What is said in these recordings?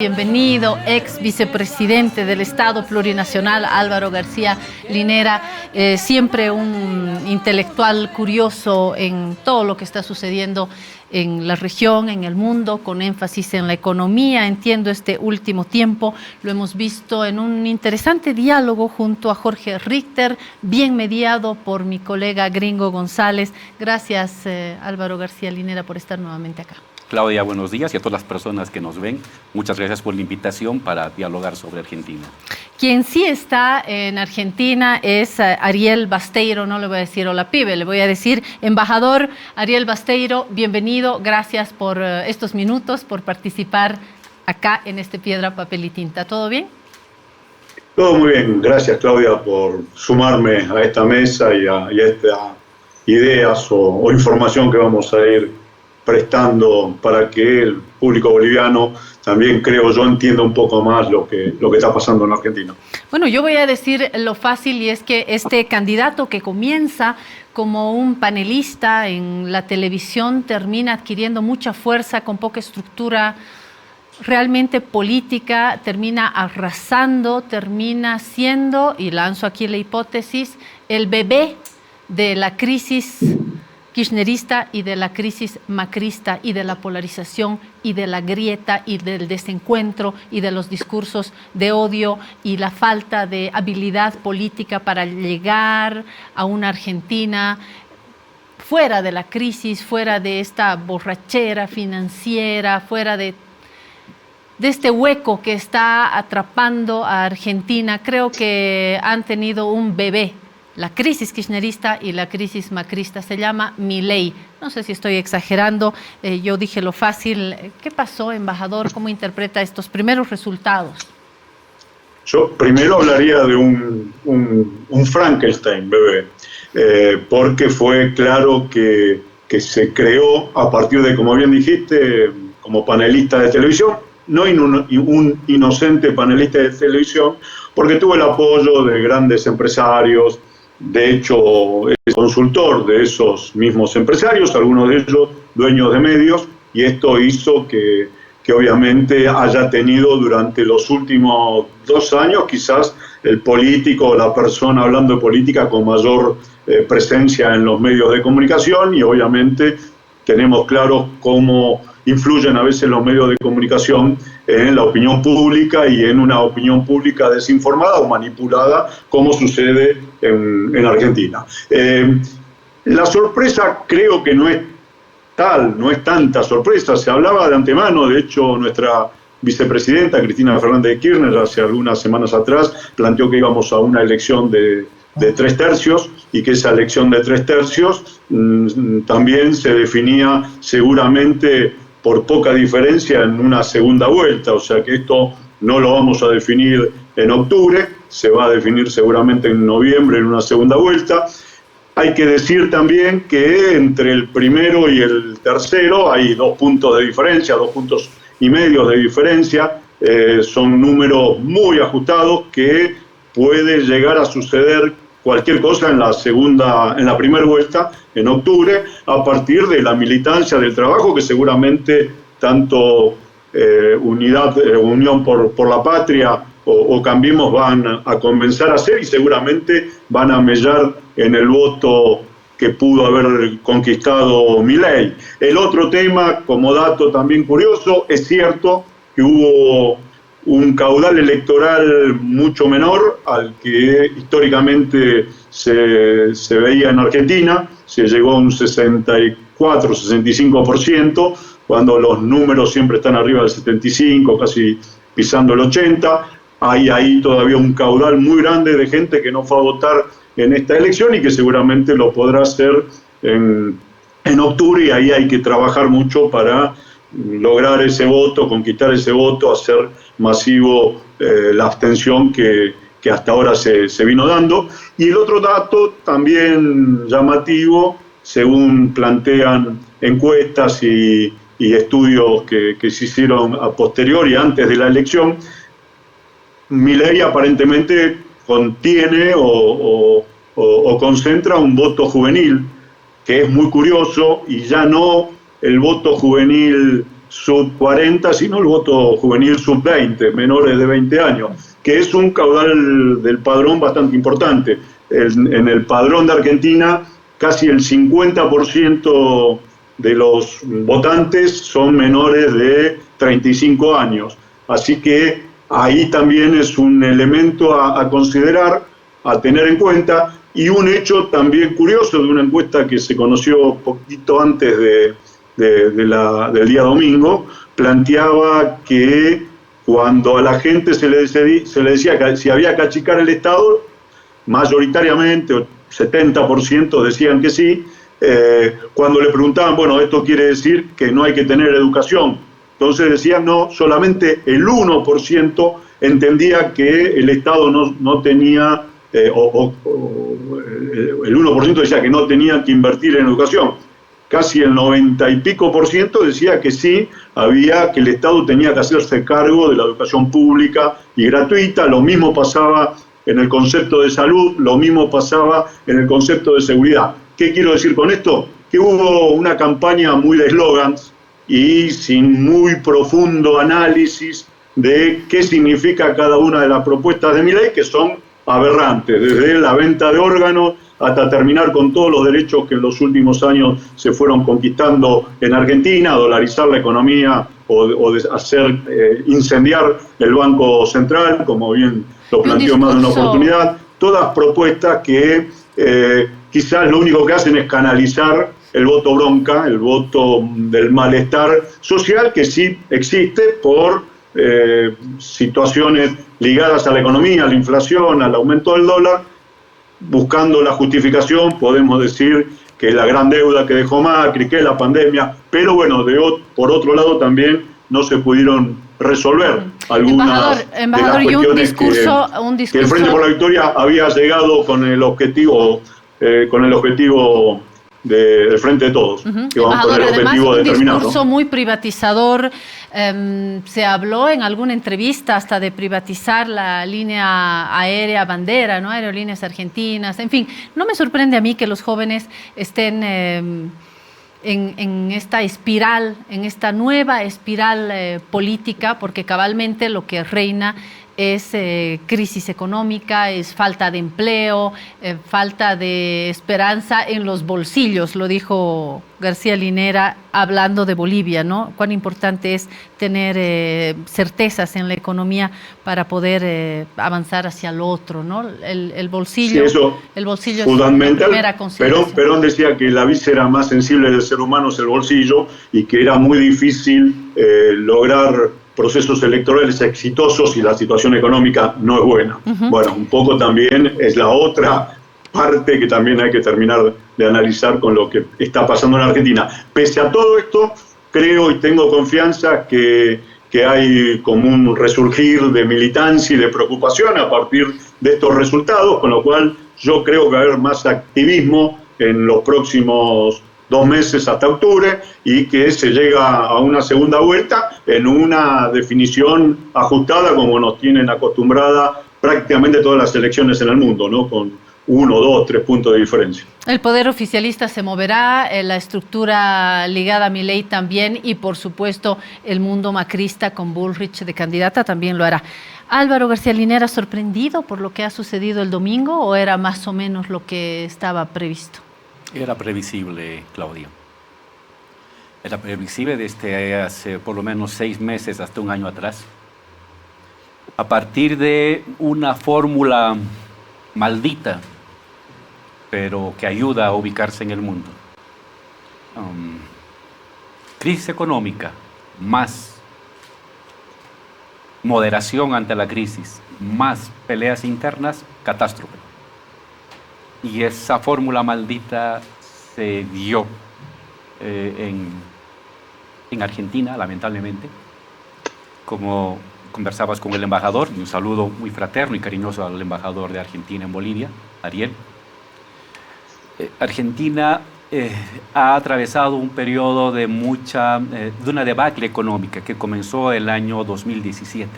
Bienvenido, ex vicepresidente del Estado Plurinacional, Álvaro García Linera, siempre un intelectual curioso en todo lo que está sucediendo en la región, en el mundo, con énfasis en la economía. Entiendo este último tiempo, lo hemos visto en un interesante diálogo junto a Jorge Richter, bien mediado por mi colega Gringo González. Gracias, Álvaro García Linera, por estar nuevamente acá. Claudia, buenos días, y a todas las personas que nos ven, muchas gracias por la invitación para dialogar sobre Argentina. Quien sí está en Argentina es Ariel Basteiro, no le voy a decir hola pibe, le voy a decir embajador Ariel Basteiro, bienvenido, gracias por estos minutos, por participar acá en este Piedra, Papel y Tinta. ¿Todo bien? Todo muy bien, gracias Claudia por sumarme a esta mesa y a estas ideas o información que vamos a ir prestando para que el público boliviano también, creo yo, entienda un poco más lo que está pasando en Argentina. Bueno, yo voy a decir lo fácil, y es que este candidato que comienza como un panelista en la televisión termina adquiriendo mucha fuerza con poca estructura realmente política, termina arrasando, termina siendo, y lanzo aquí la hipótesis, el bebé de la crisis kirchnerista y de la crisis macrista y de la polarización y de la grieta y del desencuentro y de los discursos de odio y la falta de habilidad política para llegar a una Argentina fuera de la crisis, fuera de esta borrachera financiera, fuera de este hueco que está atrapando a Argentina. Creo que han tenido un bebé, la crisis kirchnerista y la crisis macrista, se llama Milei. No sé si estoy exagerando, yo dije lo fácil. ¿Qué pasó, embajador? ¿Cómo interpreta estos primeros resultados? Yo primero hablaría de un Frankenstein, bebé, porque fue claro que se creó a partir de, como bien dijiste, como panelista de televisión, no un inocente panelista de televisión, porque tuvo el apoyo de grandes empresarios. De hecho, es consultor de esos mismos empresarios, algunos de ellos dueños de medios, y esto hizo que obviamente haya tenido durante los últimos 2 años quizás el político, la persona hablando de política con mayor presencia en los medios de comunicación, y obviamente tenemos claro cómo influyen a veces los medios de comunicación en la opinión pública y en una opinión pública desinformada o manipulada, como sucede en Argentina. La sorpresa creo que no es tal, no es tanta sorpresa. Se hablaba de antemano, de hecho nuestra vicepresidenta Cristina Fernández de Kirchner hace algunas semanas atrás planteó que íbamos a una elección de 3/3 y que esa elección de 3/3 también se definía seguramente por poca diferencia en una segunda vuelta, o sea que esto no lo vamos a definir en octubre, se va a definir seguramente en noviembre en una segunda vuelta. Hay que decir también que entre el primero y el tercero hay 2 puntos de diferencia, 2,5 puntos de diferencia, son números muy ajustados que puede llegar a suceder cualquier cosa en la primera vuelta, en octubre, a partir de la militancia del trabajo que seguramente tanto Unión por la Patria o Cambiemos van a comenzar a hacer, y seguramente van a mellar en el voto que pudo haber conquistado Milei. El otro tema, como dato también curioso, es cierto que hubo un caudal electoral mucho menor al que históricamente se veía en Argentina. Se llegó a un 64-65%, cuando los números siempre están arriba del 75%, casi pisando el 80%. Hay ahí todavía un caudal muy grande de gente que no fue a votar en esta elección y que seguramente lo podrá hacer en octubre, y ahí hay que trabajar mucho para lograr ese voto, conquistar ese voto, hacer masivo la abstención que hasta ahora se vino dando. Y el otro dato también llamativo, según plantean encuestas y estudios que se hicieron a posteriori, antes de la elección, Milei aparentemente contiene o concentra un voto juvenil, que es muy curioso, y ya no el voto juvenil sub-40, sino el voto juvenil sub-20, menores de 20 años, que es un caudal del padrón bastante importante. En el padrón de Argentina, casi el 50% de los votantes son menores de 35 años. Así que ahí también es un elemento a considerar, a tener en cuenta, y un hecho también curioso de una encuesta que se conoció poquito antes del día domingo, planteaba que cuando a la gente se le decía que si había que achicar el Estado, mayoritariamente, 70% decían que sí. Cuando le preguntaban, bueno, esto quiere decir que no hay que tener educación, entonces decían no, solamente el 1% entendía que el Estado no tenía, el 1% decía que no tenía que invertir en educación. Casi el 90 y pico % decía que sí, que el Estado tenía que hacerse cargo de la educación pública y gratuita. Lo mismo pasaba en el concepto de salud, lo mismo pasaba en el concepto de seguridad. ¿Qué quiero decir con esto? Que hubo una campaña muy de eslogans y sin muy profundo análisis de qué significa cada una de las propuestas de Milei, que son aberrantes, desde la venta de órganos hasta terminar con todos los derechos que en los últimos años se fueron conquistando en Argentina, dolarizar la economía o de hacer incendiar el Banco Central, como bien lo planteó más de una oportunidad. Todas propuestas que quizás lo único que hacen es canalizar el voto bronca, el voto del malestar social, que sí existe por situaciones ligadas a la economía, a la inflación, al aumento del dólar. Buscando la justificación, podemos decir que la gran deuda que dejó Macri, que la pandemia, pero bueno, por otro lado también no se pudieron resolver algunas de las cuestiones que el Frente por la Victoria había llegado con el objetivo del Frente de Todos, que vamos con el objetivo determinado. Un discurso muy privatizador. Se habló en alguna entrevista hasta de privatizar la línea aérea bandera, ¿no? Aerolíneas Argentinas. En fin, no me sorprende a mí que los jóvenes estén en esta espiral, en esta nueva espiral política, porque cabalmente lo que reina es crisis económica, es falta de empleo, falta de esperanza en los bolsillos, lo dijo García Linera hablando de Bolivia, ¿no? Cuán importante es tener certezas en la economía para poder avanzar hacia el otro, ¿no? El bolsillo, sí, el bolsillo es fundamental. La primera consideración. Perón decía que la víscera más sensible del ser humano es el bolsillo y que era muy difícil lograr procesos electorales exitosos y la situación económica no es buena. Bueno, un poco también es la otra parte que también hay que terminar de analizar con lo que está pasando en Argentina. Pese a todo esto, creo y tengo confianza que hay como un resurgir de militancia y de preocupación a partir de estos resultados, con lo cual yo creo que va a haber más activismo en los próximos 2 meses hasta octubre y que se llega a una segunda vuelta en una definición ajustada como nos tienen acostumbrada prácticamente todas las elecciones en el mundo, ¿no? Con 1, 2, 3 puntos de diferencia. El poder oficialista se moverá, la estructura ligada a Milei también y por supuesto el mundo macrista con Bullrich de candidata también lo hará. Álvaro García Linera, ¿sorprendido por lo que ha sucedido el domingo o era más o menos lo que estaba previsto? Era previsible, Claudia. Era previsible desde hace por lo menos 6 meses hasta un año atrás. A partir de una fórmula maldita, pero que ayuda a ubicarse en el mundo. Crisis económica, más moderación ante la crisis, más peleas internas, catástrofe. Y esa fórmula maldita se dio en Argentina, lamentablemente. Como conversabas con el embajador, y un saludo muy fraterno y cariñoso al embajador de Argentina en Bolivia, Ariel. Argentina ha atravesado un periodo de una debacle económica que comenzó el año 2017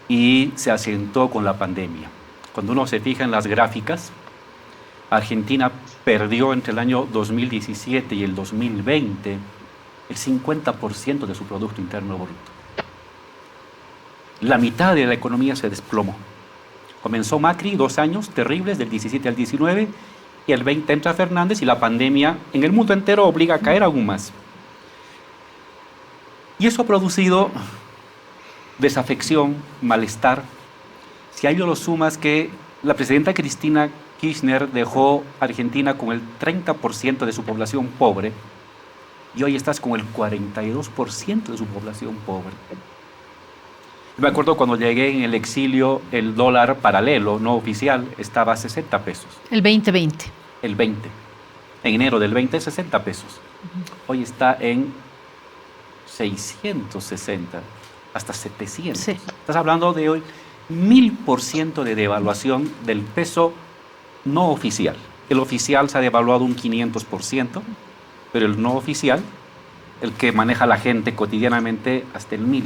y se asentó con la pandemia. Cuando uno se fija en las gráficas, Argentina perdió entre el año 2017 y el 2020 el 50% de su Producto Interno Bruto. La mitad de la economía se desplomó. Comenzó Macri, 2 años terribles, del 17 al 19, y el 20 entra Fernández y la pandemia en el mundo entero obliga a caer aún más. Y eso ha producido desafección, malestar. Si a ello lo sumas que la presidenta Cristina Kirchner dejó a Argentina con el 30% de su población pobre, y hoy estás con el 42% de su población pobre. Me acuerdo cuando llegué en el exilio, el dólar paralelo, no oficial, estaba a 60 pesos. El 2020. El 20. En enero del 20, 60 pesos. Hoy está en 660, hasta 700. Sí. Estás hablando de hoy 1000% de devaluación del peso no oficial. El oficial se ha devaluado un 500%, pero el no oficial, el que maneja la gente cotidianamente, hasta el 1000%.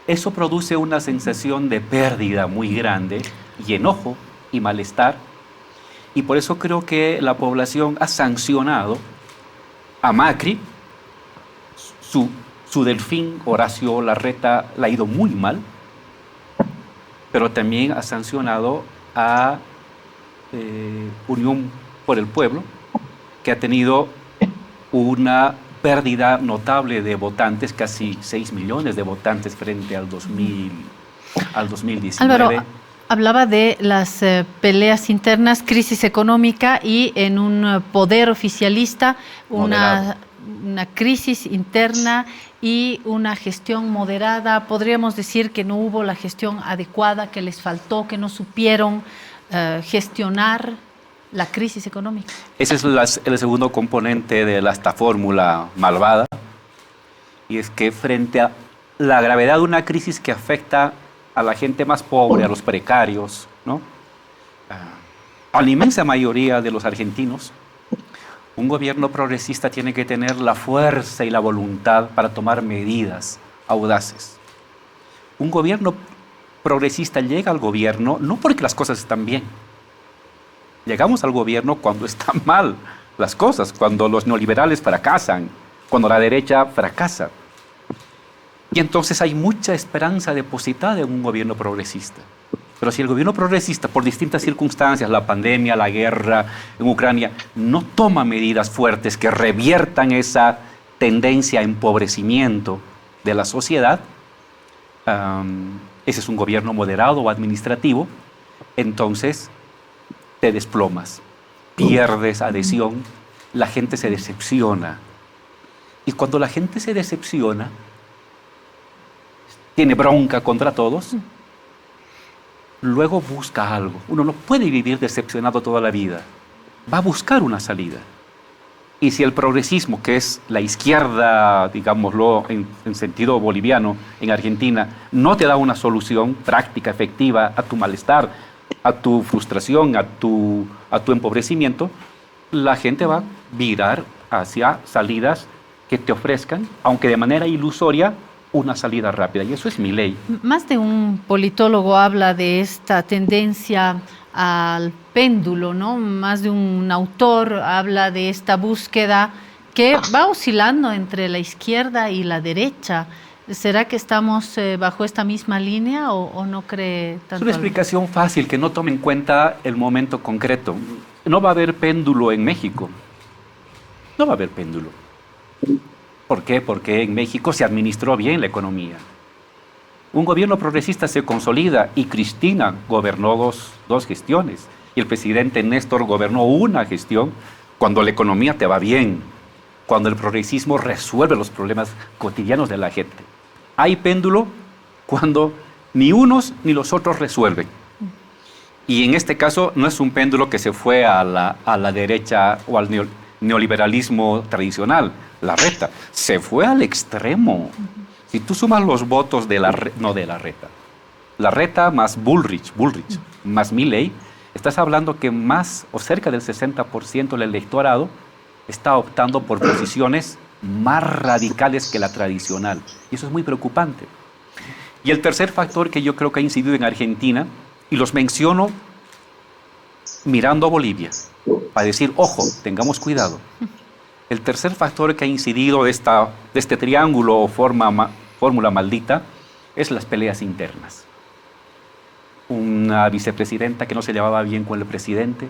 Eso produce una sensación de pérdida muy grande y enojo y malestar. Y por eso creo que la población ha sancionado a Macri. Su delfín, Horacio Larreta, le ha ido muy mal, pero también ha sancionado a Unión por el Pueblo, que ha tenido una pérdida notable de votantes, casi 6 millones de votantes frente al 2019. Álvaro, hablaba de las peleas internas, crisis económica y en un poder oficialista una crisis interna y una gestión moderada. Podríamos decir que no hubo la gestión adecuada, que les faltó, que no supieron gestionar la crisis económica. Ese es el segundo componente de esta fórmula malvada, y es que frente a la gravedad de una crisis que afecta a la gente más pobre, a los precarios, ¿no? A la inmensa mayoría de los argentinos, un gobierno progresista tiene que tener la fuerza y la voluntad para tomar medidas audaces. Un gobierno progresista llega al gobierno no porque las cosas están bien. Llegamos al gobierno cuando están mal las cosas, cuando los neoliberales fracasan, cuando la derecha fracasa. Y entonces hay mucha esperanza depositada en un gobierno progresista. Pero si el gobierno progresista, por distintas circunstancias, la pandemia, la guerra en Ucrania, no toma medidas fuertes que reviertan esa tendencia a empobrecimiento de la sociedad, ese es un gobierno moderado o administrativo, entonces te desplomas, pierdes adhesión, la gente se decepciona. Y cuando la gente se decepciona, tiene bronca contra todos, luego busca algo. Uno no puede vivir decepcionado toda la vida. Va a buscar una salida. Y si el progresismo, que es la izquierda, digámoslo en sentido boliviano, en Argentina, no te da una solución práctica, efectiva a tu malestar, a tu frustración, a tu empobrecimiento, la gente va a virar hacia salidas que te ofrezcan, aunque de manera ilusoria, una salida rápida. Y eso es Milei. Más de un politólogo habla de esta tendencia al péndulo, ¿no? Más de un autor habla de esta búsqueda que va oscilando entre la izquierda y la derecha. ¿Será que estamos bajo esta misma línea o no cree tanto? Es una explicación fácil, que no tome en cuenta el momento concreto. No va a haber péndulo en México. No va a haber péndulo. ¿Por qué? Porque en México se administró bien la economía. Un gobierno progresista se consolida y Cristina gobernó dos gestiones y el presidente Néstor gobernó una gestión cuando la economía te va bien, cuando el progresismo resuelve los problemas cotidianos de la gente. Hay péndulo cuando ni unos ni los otros resuelven. Y en este caso no es un péndulo que se fue a la derecha o al neoliberalismo tradicional, Larreta, se fue al extremo. Si tú sumas los votos de Larreta más Bullrich más Milei, estás hablando que más o cerca del 60% del electorado está optando por posiciones más radicales que la tradicional. Y eso es muy preocupante. Y el tercer factor que yo creo que ha incidido en Argentina, y los menciono mirando a Bolivia, para decir, ojo, tengamos cuidado. El tercer factor que ha incidido de este triángulo o fórmula maldita es las peleas internas. Una vicepresidenta que no se llevaba bien con el presidente,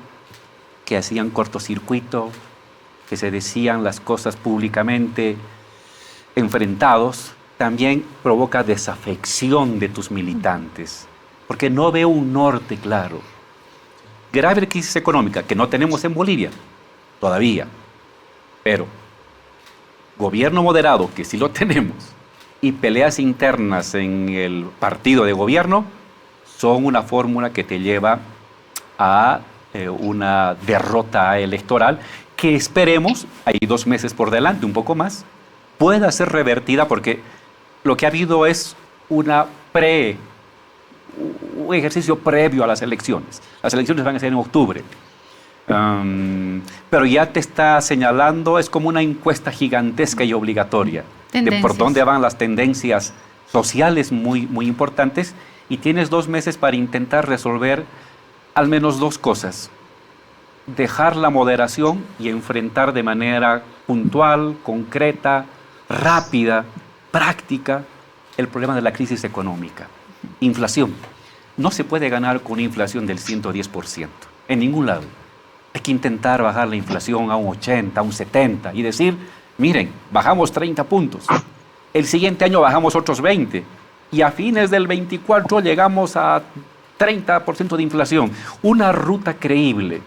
que hacían cortocircuito, que se decían las cosas públicamente enfrentados, también provoca desafección de tus militantes, porque no veo un norte claro. Grave crisis económica que no tenemos en Bolivia todavía, pero gobierno moderado, que sí lo tenemos, y peleas internas en el partido de gobierno son una fórmula que te lleva a una derrota electoral que esperemos, hay 2 meses por delante, un poco más, pueda ser revertida, porque lo que ha habido es un ejercicio previo a las elecciones. Las elecciones van a ser en octubre. Pero ya te está señalando, es como una encuesta gigantesca y obligatoria de por dónde van las tendencias sociales muy, muy importantes, y tienes 2 meses para intentar resolver al menos 2 cosas: dejar la moderación y enfrentar de manera puntual, concreta, rápida, práctica el problema de la crisis económica. Inflación. No se puede ganar con una inflación del 110%, en ningún lado. Hay que intentar bajar la inflación a un 80, a un 70 y decir, miren, bajamos 30 puntos, el siguiente año bajamos otros 20 y a fines del 24 llegamos a 30% de inflación. Una ruta creíble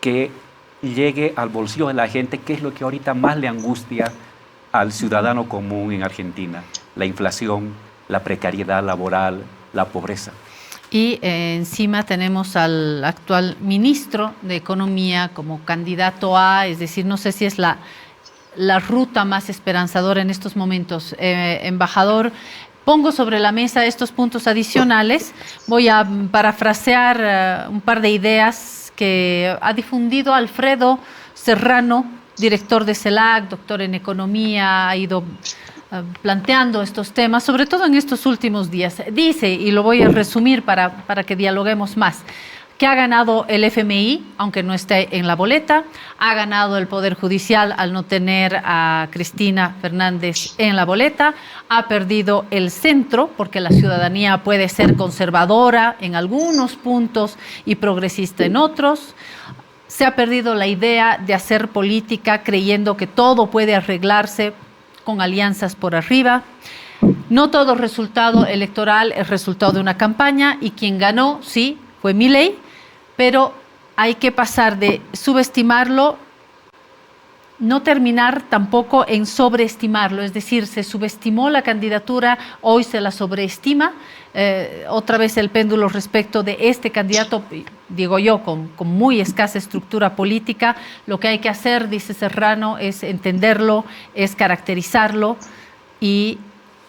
que llegue al bolsillo de la gente, que es lo que ahorita más le angustia al ciudadano común en Argentina: la inflación, la precariedad laboral, la pobreza. Y encima tenemos al actual ministro de Economía como candidato a, es decir, no sé si es la ruta más esperanzadora en estos momentos. Embajador, pongo sobre la mesa estos puntos adicionales. Voy a parafrasear un par de ideas que ha difundido Alfredo Serrano, director de CELAC, doctor en Economía, ha ido planteando estos temas, sobre todo en estos últimos días. Dice, y lo voy a resumir para que dialoguemos más, que ha ganado el FMI, aunque no esté en la boleta, ha ganado el Poder Judicial al no tener a Cristina Fernández en la boleta, ha perdido el centro, porque la ciudadanía puede ser conservadora en algunos puntos y progresista en otros. Se ha perdido la idea de hacer política creyendo que todo puede arreglarse con alianzas por arriba. No todo resultado electoral es resultado de una campaña, y quien ganó, sí, fue Milei, pero hay que pasar de subestimarlo, no terminar tampoco en sobreestimarlo, es decir, se subestimó la candidatura, hoy se la sobreestima. Otra vez el péndulo respecto de este candidato, digo yo, con muy escasa estructura política. Lo que hay que hacer, dice Serrano, es entenderlo, es caracterizarlo, y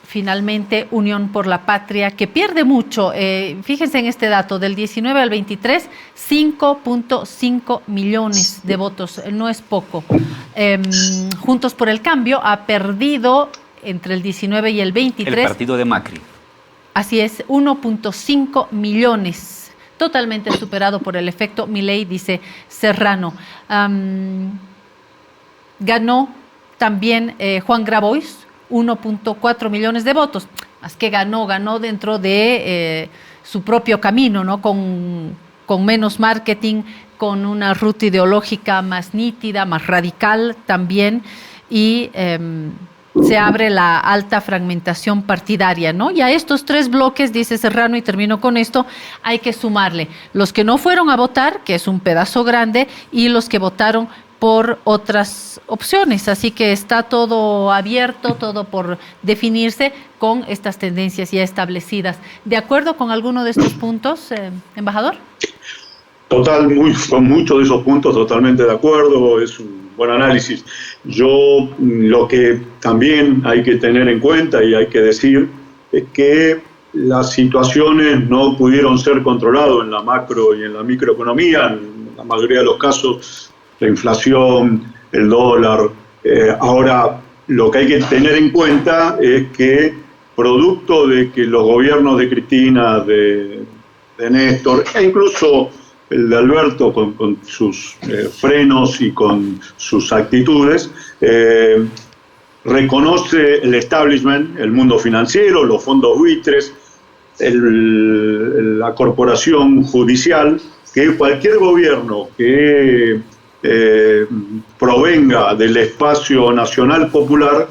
finalmente Unión por la Patria, que pierde mucho. Fíjense en este dato, del 19 al 23, 5.5 millones de votos, no es poco. Juntos por el Cambio ha perdido entre el 19 y el 23. El partido de Macri. Así es, 1.5 millones, totalmente superado por el efecto Milei, dice Serrano. Ganó también Juan Grabois, 1.4 millones de votos. Más que ganó dentro de su propio camino, ¿no? Con menos marketing, con una ruta ideológica más nítida, más radical también, y se abre la alta fragmentación partidaria, ¿no? Y a estos 3 bloques, dice Serrano, y termino con esto, hay que sumarle los que no fueron a votar, que es un pedazo grande, y los que votaron por otras opciones. Así que está todo abierto, todo por definirse con estas tendencias ya establecidas. ¿De acuerdo con alguno de estos puntos, embajador? Con muchos de esos puntos totalmente de acuerdo, es un buen análisis. Yo lo que también hay que tener en cuenta y hay que decir es que las situaciones no pudieron ser controladas en la macro y en la microeconomía, en la mayoría de los casos, la inflación, el dólar. Ahora, lo que hay que tener en cuenta es que, producto de que los gobiernos de Cristina, de Néstor, e incluso el de Alberto con sus frenos y con sus actitudes, reconoce el establishment, el mundo financiero, los fondos buitres, la corporación judicial, que cualquier gobierno que provenga del espacio nacional popular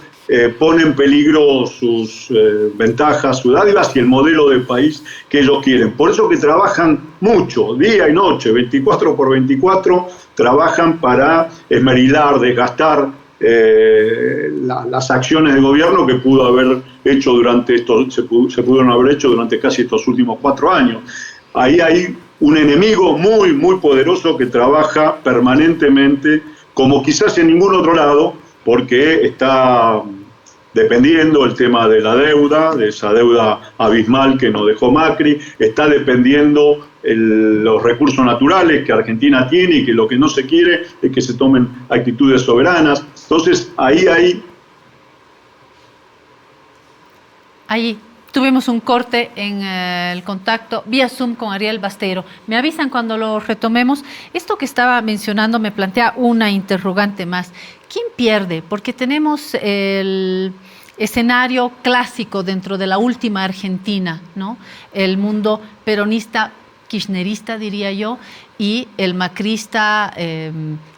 pone en peligro sus ventajas, sus dádivas y el modelo de país que ellos quieren. Por eso que trabajan mucho, día y noche, 24 por 24, trabajan para esmerilar, desgastar las acciones de gobierno que pudo haber hecho durante se pudieron haber hecho durante casi estos últimos 4 años. Ahí hay un enemigo muy, muy poderoso que trabaja permanentemente, como quizás en ningún otro lado, porque está dependiendo el tema de la deuda, de esa deuda abismal que nos dejó Macri, está dependiendo los recursos naturales que Argentina tiene y que lo que no se quiere es que se tomen actitudes soberanas. Entonces, ahí tuvimos un corte en el contacto vía Zoom con Ariel Basteiro. Me avisan cuando lo retomemos. Esto que estaba mencionando me plantea una interrogante más. ¿Quién pierde? Porque tenemos el escenario clásico dentro de la última Argentina, ¿no? El mundo peronista, kirchnerista, diría yo, y el macrista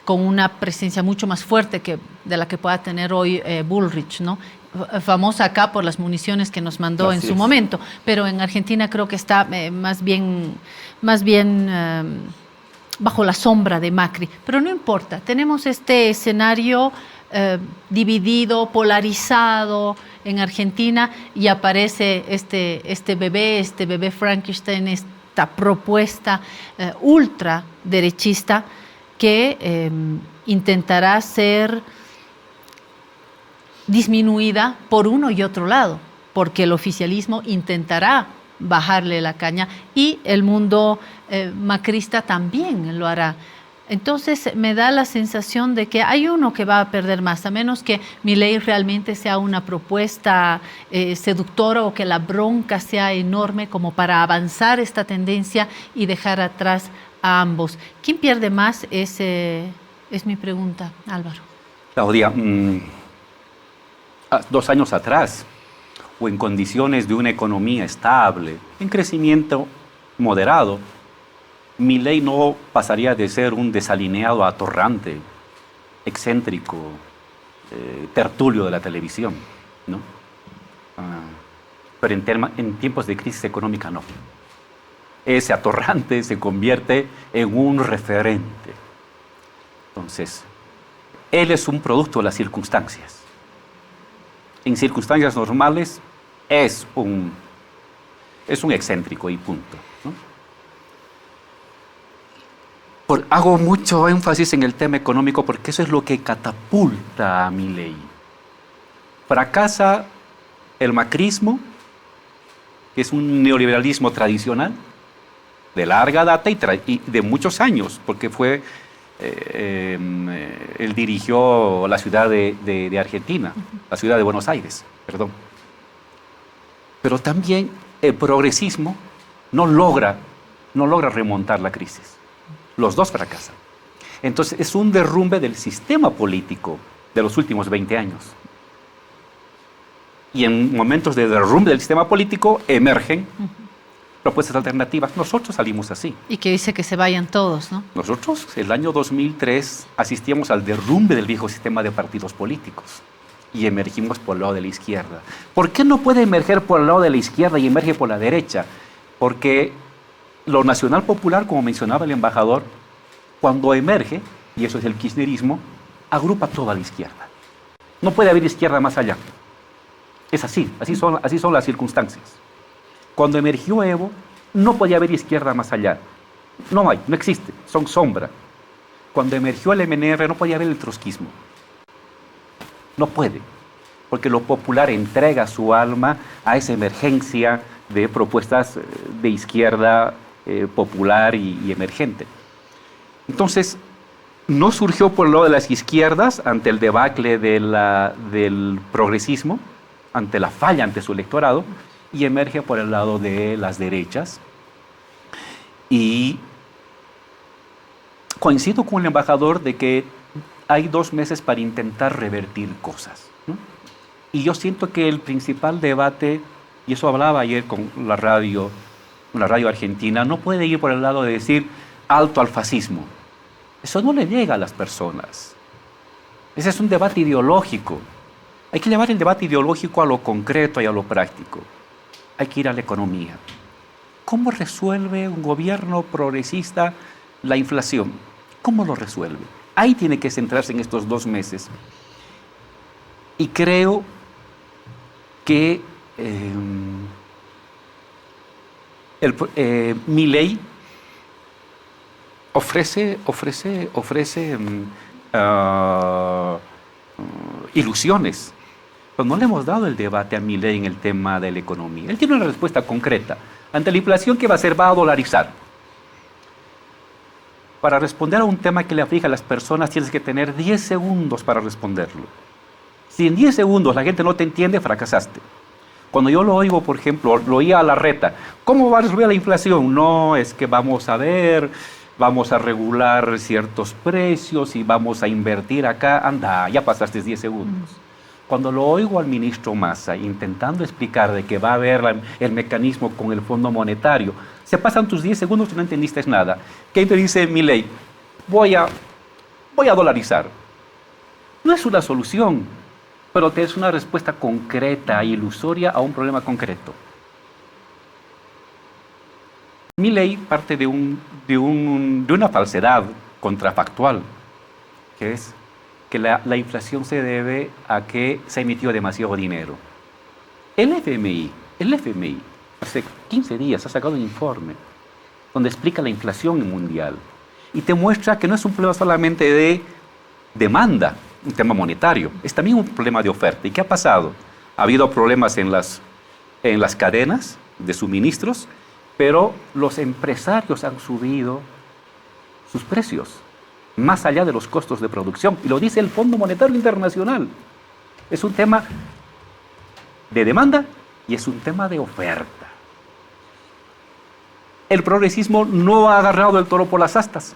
con una presencia mucho más fuerte de la que pueda tener hoy Bullrich, ¿no? Famosa acá por las municiones que nos mandó en su momento, pero en Argentina creo que está más bien bajo la sombra de Macri. Pero no importa, tenemos este escenario dividido, polarizado en Argentina y aparece este bebé Frankenstein, esta propuesta ultraderechista que intentará ser disminuida por uno y otro lado, porque el oficialismo intentará bajarle la caña y el mundo macrista también lo hará. Entonces me da la sensación de que hay uno que va a perder más, a menos que Milei realmente sea una propuesta seductora o que la bronca sea enorme como para avanzar esta tendencia y dejar atrás a ambos. ¿Quién pierde más? Es mi pregunta, Álvaro. Claudia, 2 años atrás, o en condiciones de una economía estable, en crecimiento moderado, Milei no pasaría de ser un desalineado atorrante, excéntrico, tertulio de la televisión, ¿no? Pero en tiempos de crisis económica no. Ese atorrante se convierte en un referente. Entonces, él es un producto de las circunstancias. En circunstancias normales es un excéntrico y punto, ¿no? Hago mucho énfasis en el tema económico porque eso es lo que catapulta a Milei. Fracasa el macrismo, que es un neoliberalismo tradicional, de larga data y de muchos años, porque él dirigió la ciudad de Argentina, la ciudad de Buenos Aires, perdón. Pero también el progresismo no logra remontar la crisis. Los dos fracasan. Entonces es un derrumbe del sistema político de los últimos 20 años. Y en momentos de derrumbe del sistema político emergen propuestas alternativas. Nosotros salimos así. Y que dice que se vayan todos, ¿no? Nosotros, el año 2003, asistíamos al derrumbe del viejo sistema de partidos políticos y emergimos por el lado de la izquierda. ¿Por qué no puede emerger por el lado de la izquierda y emerge por la derecha? Porque lo nacional popular, como mencionaba el embajador, cuando emerge, y eso es el kirchnerismo, agrupa toda la izquierda. No puede haber izquierda más allá. Es así son las circunstancias. Cuando emergió Evo, no podía haber izquierda más allá. No existe, son sombra. Cuando emergió el MNR, no podía haber el trotskismo. No puede, porque lo popular entrega su alma a esa emergencia de propuestas de izquierda popular y emergente. Entonces, no surgió por lo de las izquierdas ante el debacle del progresismo, ante la falla ante su electorado, y emerge por el lado de las derechas. Y coincido con el embajador de que hay 2 meses para intentar revertir cosas, ¿no? Y yo siento que el principal debate, y eso hablaba ayer con la radio argentina, no puede ir por el lado de decir alto al fascismo. Eso no le llega a las personas. Ese es un debate ideológico. Hay que llevar el debate ideológico a lo concreto y a lo práctico. Hay que ir a la economía. ¿Cómo resuelve un gobierno progresista la inflación? ¿Cómo lo resuelve? Ahí tiene que centrarse en estos 2 meses. Y creo que Milei ofrece ilusiones. Pero no le hemos dado el debate a Milei en el tema de la economía. Él tiene una respuesta concreta. Ante la inflación, ¿qué va a hacer? Va a dolarizar. Para responder a un tema que le aflige a las personas, tienes que tener 10 segundos para responderlo. Si en 10 segundos la gente no te entiende, fracasaste. Cuando yo lo oigo, por ejemplo, lo oía a Larreta, ¿cómo va a resolver la inflación? No, es que vamos a ver, vamos a regular ciertos precios y vamos a invertir acá. Anda, ya pasaste 10 segundos. Cuando lo oigo al ministro Massa intentando explicar de que va a haber el mecanismo con el Fondo Monetario, se pasan tus 10 segundos y no entendiste nada. ¿Qué te dice Milei? Voy a dolarizar. No es una solución, pero te es una respuesta concreta e ilusoria a un problema concreto. Milei parte de una falsedad contrafactual, que es que la inflación se debe a que se emitió demasiado dinero. El FMI, hace 15 días ha sacado un informe donde explica la inflación mundial y te muestra que no es un problema solamente de demanda, un tema monetario, es también un problema de oferta. ¿Y qué ha pasado? Ha habido problemas en las cadenas de suministros, pero los empresarios han subido sus precios más allá de los costos de producción, y lo dice el Fondo Monetario Internacional. Es un tema de demanda y es un tema de oferta. El progresismo no ha agarrado el toro por las astas.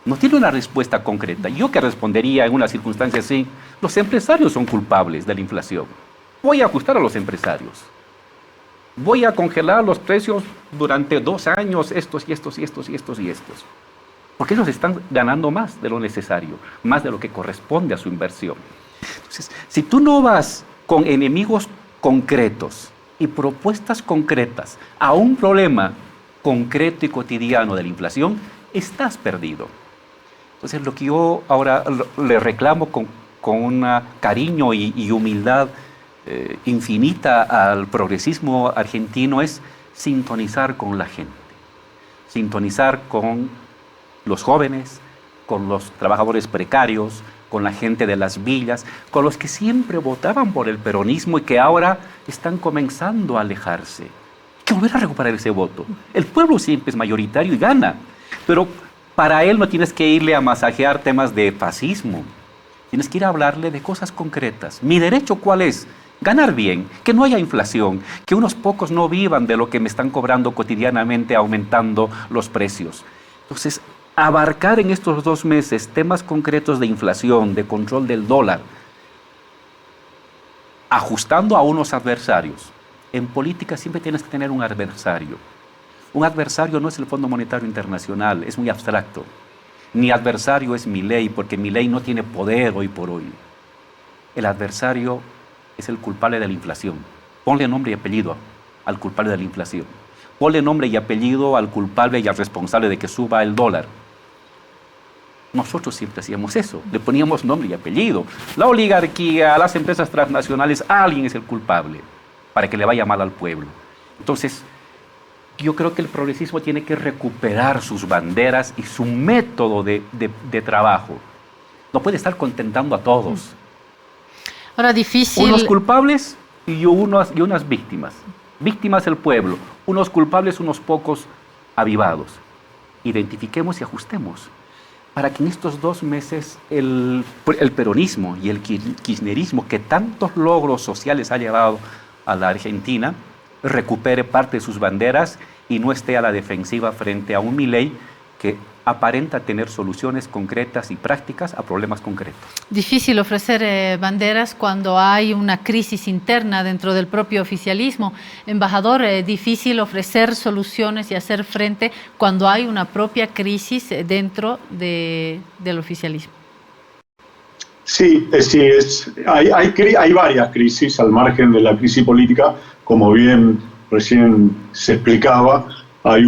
No tiene una respuesta concreta. Yo que respondería en una circunstancia así, los empresarios son culpables de la inflación. Voy a ajustar a los empresarios. Voy a congelar los precios durante 2 años, estos y estos y estos y estos y estos. Porque ellos están ganando más de lo necesario, más de lo que corresponde a su inversión. Entonces, si tú no vas con enemigos concretos y propuestas concretas a un problema concreto y cotidiano de la inflación, estás perdido. Entonces, lo que yo ahora le reclamo con un cariño y humildad infinita al progresismo argentino es sintonizar con la gente, sintonizar con los jóvenes, con los trabajadores precarios, con la gente de las villas, con los que siempre votaban por el peronismo y que ahora están comenzando a alejarse. Hay que volver a recuperar ese voto. El pueblo siempre es mayoritario y gana, pero para él no tienes que irle a masajear temas de fascismo. Tienes que ir a hablarle de cosas concretas. ¿Mi derecho cuál es? Ganar bien, que no haya inflación, que unos pocos no vivan de lo que me están cobrando cotidianamente aumentando los precios. Entonces, abarcar en estos 2 meses temas concretos de inflación, de control del dólar, ajustando a unos adversarios. En política siempre tienes que tener un adversario. Un adversario no es el Fondo Monetario Internacional, es muy abstracto. Ni adversario es Milei, porque Milei no tiene poder hoy por hoy. El adversario es el culpable de la inflación. Ponle nombre y apellido al culpable de la inflación. Ponle nombre y apellido al culpable y al responsable de que suba el dólar. Nosotros siempre hacíamos eso, le poníamos nombre y apellido. La oligarquía, las empresas transnacionales, alguien es el culpable para que le vaya mal al pueblo. Entonces, yo creo que el progresismo tiene que recuperar sus banderas y su método de trabajo. No puede estar contentando a todos. Ahora, difícil. Unos culpables y unas víctimas. Víctimas el pueblo, unos culpables, unos pocos avivados. Identifiquemos y ajustemos para que en estos 2 meses el peronismo y el kirchnerismo, que tantos logros sociales ha llevado a la Argentina, recupere parte de sus banderas y no esté a la defensiva frente a un Milei que aparenta tener soluciones concretas y prácticas a problemas concretos. Difícil ofrecer banderas cuando hay una crisis interna dentro del propio oficialismo. Embajador, difícil ofrecer soluciones y hacer frente cuando hay una propia crisis dentro del oficialismo. Sí, hay varias crisis al margen de la crisis política, como bien recién se explicaba, hay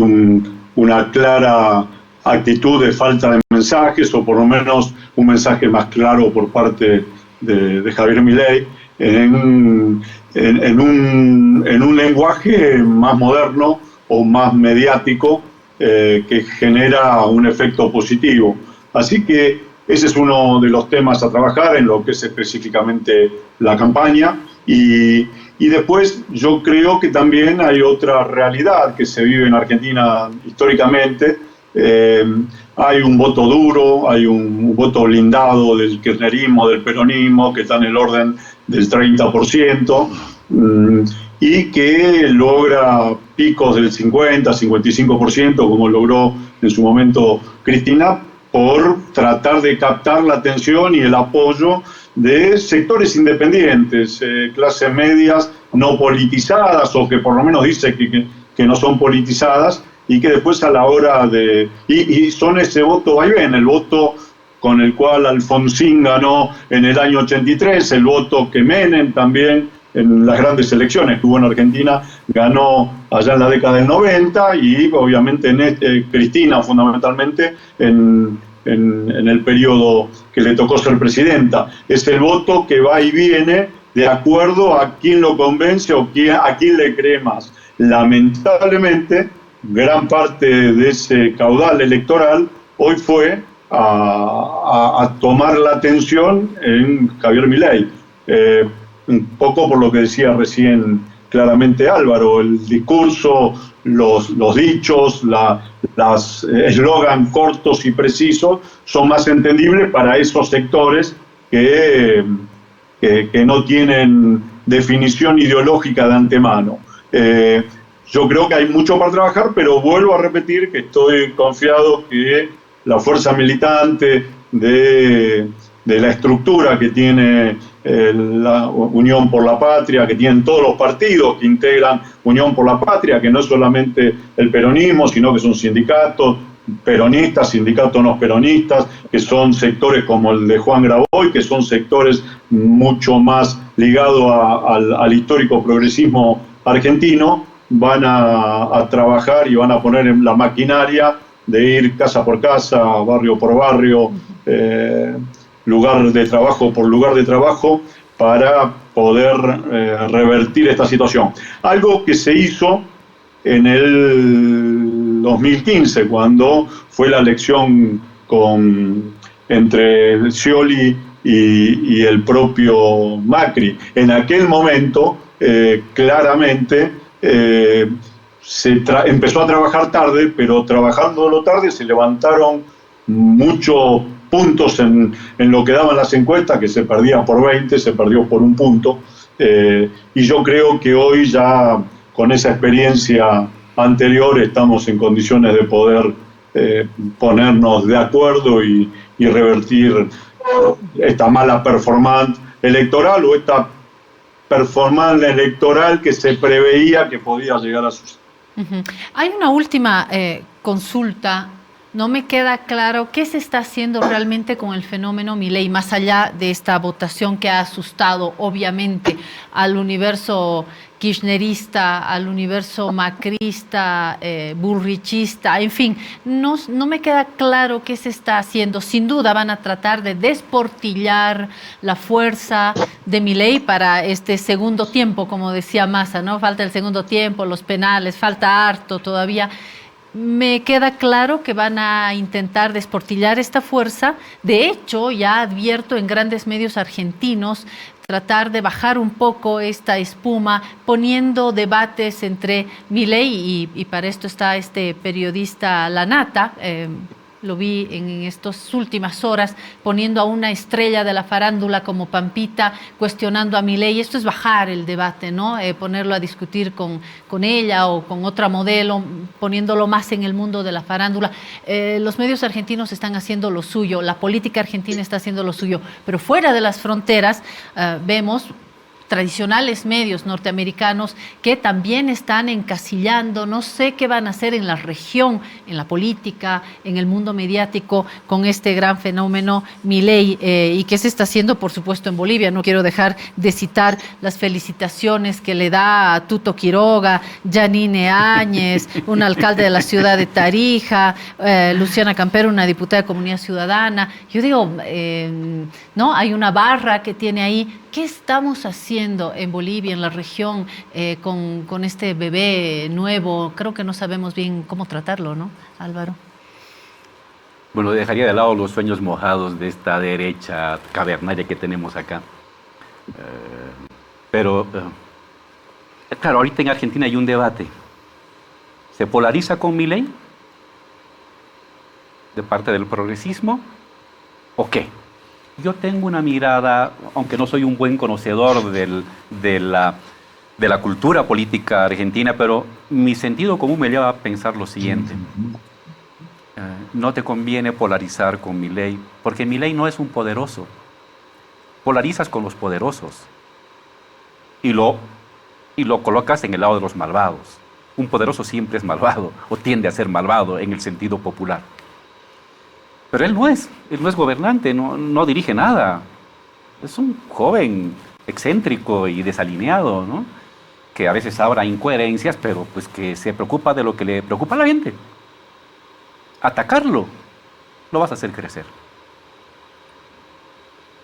una clara actitud de falta de mensajes, o por lo menos un mensaje más claro por parte de Javier Milei, en un lenguaje más moderno o más mediático que genera un efecto positivo. Así que ese es uno de los temas a trabajar en lo que es específicamente la campaña. Y después yo creo que también hay otra realidad que se vive en Argentina históricamente. Hay un voto duro, hay un voto blindado del kirchnerismo, del peronismo, que está en el orden del 30%, y que logra picos del 50, 55%, como logró en su momento Cristina, por tratar de captar la atención y el apoyo de sectores independientes, clases medias no politizadas, o que por lo menos dice que no son politizadas, y que después a la hora de... Y son ese voto vaivén, el voto con el cual Alfonsín ganó en el año 83, el voto que Menem también en las grandes elecciones que hubo en Argentina ganó allá en la década del 90, y obviamente Cristina fundamentalmente en el periodo que le tocó ser presidenta. Es el voto que va y viene de acuerdo a quién lo convence o a quién le cree más. Lamentablemente, gran parte de ese caudal electoral hoy fue a tomar la atención en Javier Milei. Un poco por lo que decía recién claramente Álvaro, el discurso, los dichos, las eslogan cortos y precisos son más entendibles para esos sectores que no tienen definición ideológica de antemano. Yo creo que hay mucho para trabajar, pero vuelvo a repetir que estoy confiado que la fuerza militante de la estructura que tiene la Unión por la Patria, que tienen todos los partidos que integran Unión por la Patria, que no es solamente el peronismo, sino que son sindicatos peronistas, sindicatos no peronistas, que son sectores como el de Juan Graboy, que son sectores mucho más ligados al histórico progresismo argentino, van a trabajar y van a poner en la maquinaria de ir casa por casa, barrio por barrio, lugar de trabajo por lugar de trabajo, para poder revertir esta situación. Algo que se hizo en el 2015, cuando fue la elección entre Scioli y el propio Macri. En aquel momento, claramente, empezó a trabajar tarde, pero trabajándolo tarde se levantaron muchos puntos en lo que daban las encuestas, que se perdía por 20, se perdió por un punto, y yo creo que hoy ya con esa experiencia anterior estamos en condiciones de poder ponernos de acuerdo y revertir esta mala performance electoral, o esta performance electoral que se preveía que podía llegar a suceder. Hay una última consulta. No me queda claro qué se está haciendo realmente con el fenómeno Milei, más allá de esta votación que ha asustado, obviamente, al universo kirchnerista, al universo macrista, burrichista, en fin. No me queda claro qué se está haciendo. Sin duda van a tratar de desportillar la fuerza de Milei para este segundo tiempo, como decía Massa, ¿no? Falta el segundo tiempo, los penales, falta harto todavía. Me queda claro que van a intentar desportillar esta fuerza. De hecho, ya advierto en grandes medios argentinos tratar de bajar un poco esta espuma, poniendo debates entre Milei y para esto está este periodista Lanata, lo vi en estas últimas horas, poniendo a una estrella de la farándula como Pampita, cuestionando a Milei. Esto es bajar el debate, ¿no? Ponerlo a discutir con ella o con otra modelo, poniéndolo más en el mundo de la farándula. Los medios argentinos están haciendo lo suyo, la política argentina está haciendo lo suyo, pero fuera de las fronteras vemos tradicionales medios norteamericanos que también están encasillando, no sé qué van a hacer en la región, en la política, en el mundo mediático, con este gran fenómeno Milei, y qué se está haciendo, por supuesto, en Bolivia. No quiero dejar de citar las felicitaciones que le da a Tuto Quiroga, Janine Áñez, un alcalde de la ciudad de Tarija, Luciana Campero, una diputada de Comunidad Ciudadana. Yo digo, ¿no? Hay una barra que tiene ahí. ¿Qué estamos haciendo en Bolivia, en la región, con este bebé nuevo? Creo que no sabemos bien cómo tratarlo, ¿no, Álvaro? Bueno, dejaría de lado los sueños mojados de esta derecha cavernaria que tenemos acá. Pero, claro, ahorita en Argentina hay un debate. ¿Se polariza con Milei de parte del progresismo o qué? Yo tengo una mirada, aunque no soy un buen conocedor de la cultura política argentina, pero mi sentido común me lleva a pensar lo siguiente. No te conviene polarizar con Milei, porque Milei no es un poderoso. Polarizas con los poderosos y lo colocas en el lado de los malvados. Un poderoso siempre es malvado, o tiende a ser malvado en el sentido popular. Pero él no es gobernante, no dirige nada. Es un joven excéntrico y desalineado, ¿no? Que a veces habrá incoherencias, pero pues que se preocupa de lo que le preocupa a la gente. Atacarlo, lo vas a hacer crecer.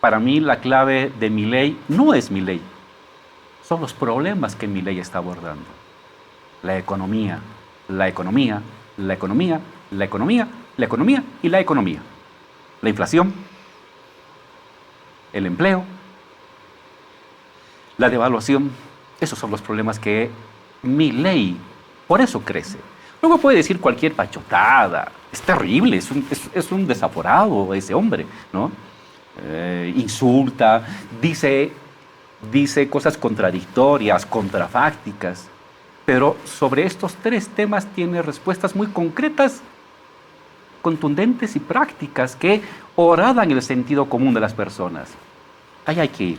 Para mí la clave de Milei no es Milei, son los problemas que Milei está abordando. La economía, la economía, la economía, la economía, la economía y la economía. La inflación, el empleo, la devaluación, esos son los problemas que Milei, por eso crece. Luego puede decir cualquier pachotada, es terrible, es un desaforado ese hombre, ¿no? Insulta, dice cosas contradictorias, contrafácticas, pero sobre estos tres temas tiene respuestas muy concretas, contundentes y prácticas que horadan el sentido común de las personas. Ahí hay que ir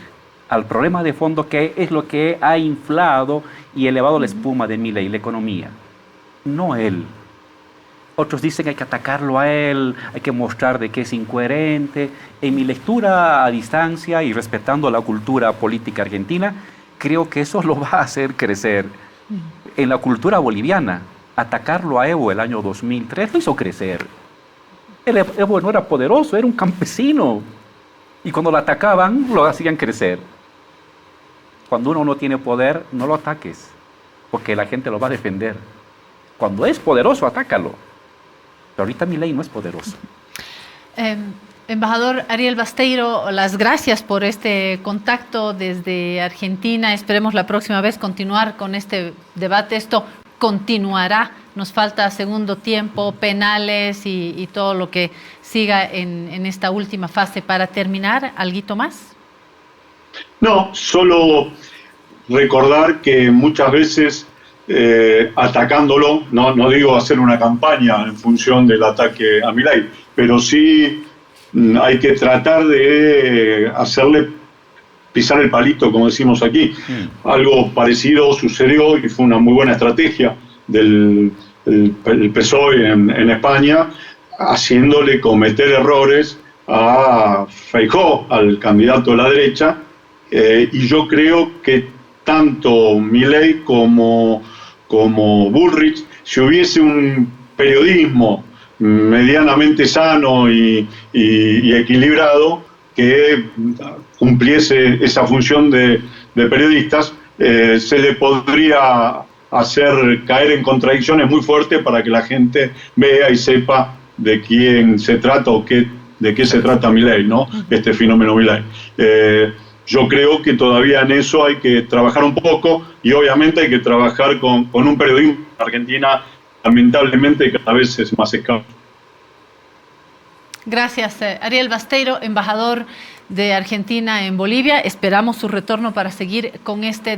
al problema de fondo, que es lo que ha inflado y elevado la espuma de Milei, la economía, no él. Otros dicen que hay que atacarlo a él, hay que mostrar de que es incoherente. En mi lectura a distancia y respetando la cultura política argentina, creo que eso lo va a hacer crecer. En la cultura boliviana, atacarlo a Evo el año 2003 lo hizo crecer. Evo no era poderoso, era un campesino. Y cuando lo atacaban, lo hacían crecer. Cuando uno no tiene poder, no lo ataques, porque la gente lo va a defender. Cuando es poderoso, atácalo. Pero ahorita Milei no es poderoso. Embajador Ariel Basteiro, las gracias por este contacto desde Argentina. Esperemos la próxima vez continuar con este debate. Esto continuará. Nos falta segundo tiempo, penales y todo lo que siga en esta última fase. Para terminar, ¿alguito más? No, solo recordar que muchas veces atacándolo, no digo hacer una campaña en función del ataque a Milei, pero sí hay que tratar de hacerle pisar el palito, como decimos aquí. Algo parecido sucedió y fue una muy buena estrategia del PSOE en España, haciéndole cometer errores a Feijóo, al candidato de la derecha, y yo creo que tanto Milei como Bullrich, si hubiese un periodismo medianamente sano y equilibrado que cumpliese esa función de periodistas, se le podría hacer caer en contradicciones muy fuertes para que la gente vea y sepa de quién se trata o de qué se trata Milei, ¿no? Este fenómeno Milei. Yo creo que todavía en eso hay que trabajar un poco y obviamente hay que trabajar con un periodismo en Argentina lamentablemente cada vez es más escaso. Gracias, Ariel Basteiro, embajador de Argentina en Bolivia. Esperamos su retorno para seguir con este